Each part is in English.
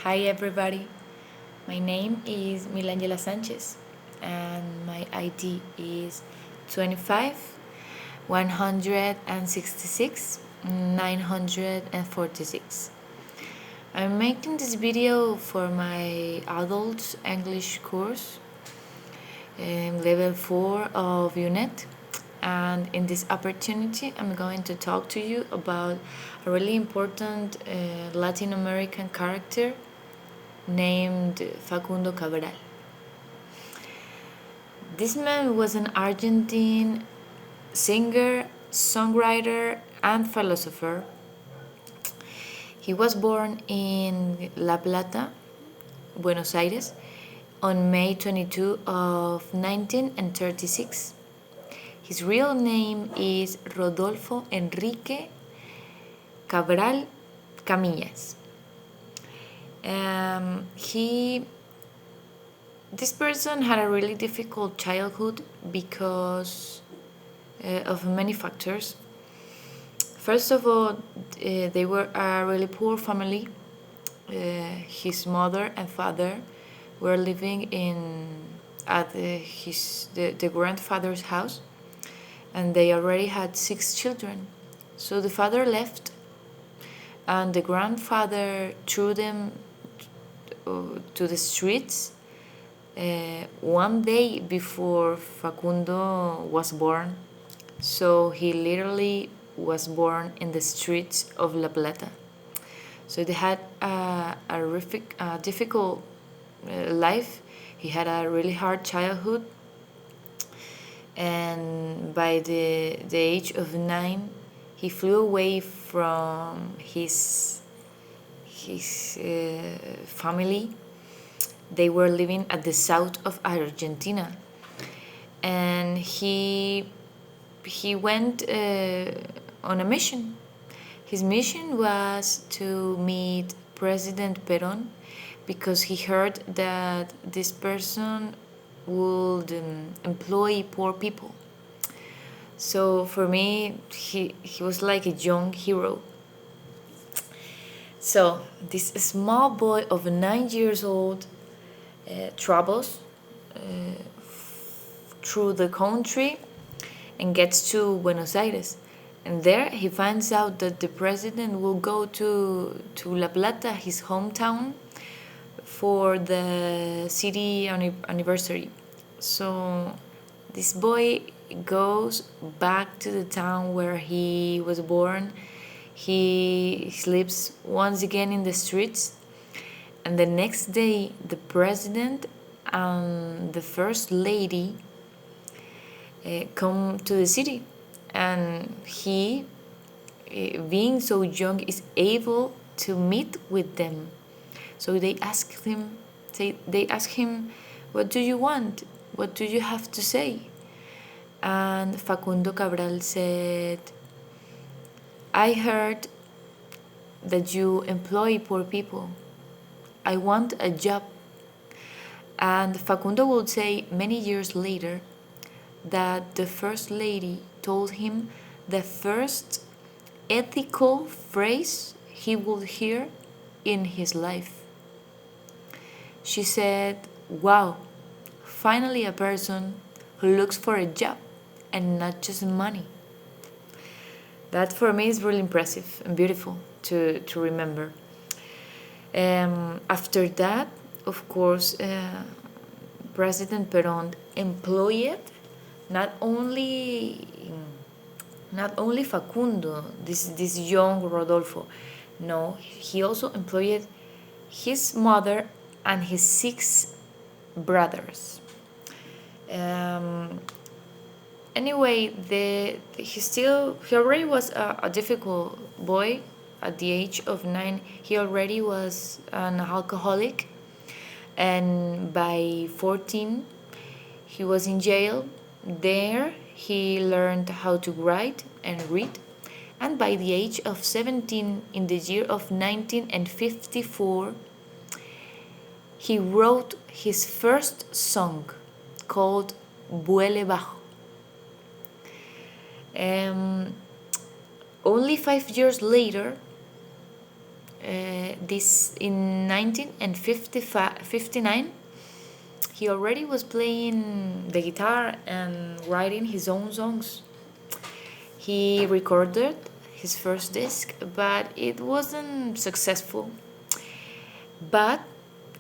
Hi everybody, my name is Milangela Sanchez and my ID is 25 166 946. I'm making this video for my adult English course, level 4 of UNET, and in this opportunity I'm going to talk to you about a really important Latin American character named Facundo Cabral. This man was an Argentine singer, songwriter, and philosopher. He was born in La Plata, Buenos Aires, on May 22 of 1936. His real name is Rodolfo Enrique Cabral Camillas. This person had a really difficult childhood because of many factors. First of all, they were a really poor family. His mother and father were living at the grandfather's house, and they already had 6 children. So the father left, and the grandfather threw them to the streets one day before Facundo was born. So he literally was born in the streets of La Plata. So they had a difficult life. He had a really hard childhood, and by the age of 9, he flew away from his family. They were living at the south of Argentina, and he went on a mission. His mission was to meet President Perón because he heard that this person would employ poor people. So for me, he was like a young hero. So this small boy of 9 years old travels through the country and gets to Buenos Aires. And there he finds out that the president will go to La Plata, his hometown, for the city anniversary. So this boy goes back to the town where he was born. He sleeps once again in the streets, and the next day the president and the first lady come to the city, and he, being so young, is able to meet with them. So they ask him, what do you want? What do you have to say? And Facundo Cabral said, I heard that you employ poor people. I want a job. And Facundo would say many years later that the first lady told him the first ethical phrase he would hear in his life. She said, wow, finally a person who looks for a job and not just money. That for me is really impressive and beautiful to remember. After that, of course, President Perón employed not only Facundo, this young Rodolfo. No, he also employed his mother and his 6 brothers. Anyway, he already was a difficult boy. At the age of 9, he already was an alcoholic, and by 14, he was in jail. There, he learned how to write and read, and by the age of 17, in the year of 1954, he wrote his first song called Vuele Bajo. Only 5 years later, This in 1959, he already was playing the guitar and writing his own songs. He recorded his first disc, but it wasn't successful. But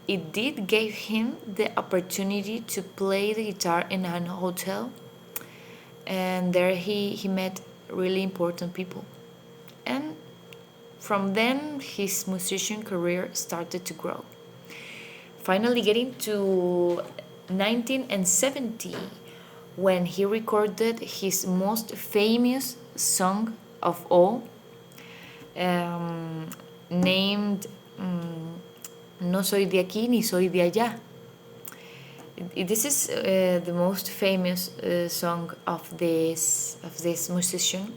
it did give him the opportunity to play the guitar in a hotel, and there he met really important people. And from then his musician career started to grow. Finally getting to 1970, when he recorded his most famous song of all, named No soy de aquí ni soy de allá. This is the most famous song of this musician,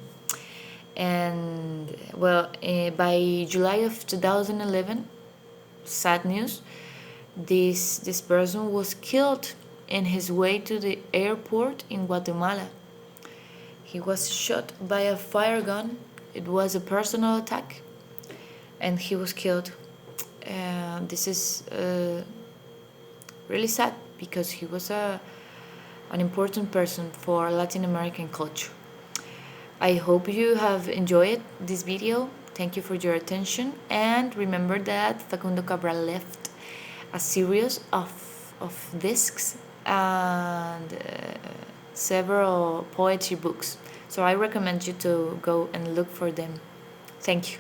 and well, by July of 2011, sad news, this person was killed in his way to the airport in Guatemala. He was shot by a fire gun. It was a personal attack, and he was killed. This is really sad because he was an important person for Latin American culture. I hope you have enjoyed this video. Thank you for your attention, and remember that Facundo Cabral left a series of discs and several poetry books. So I recommend you to go and look for them. Thank you.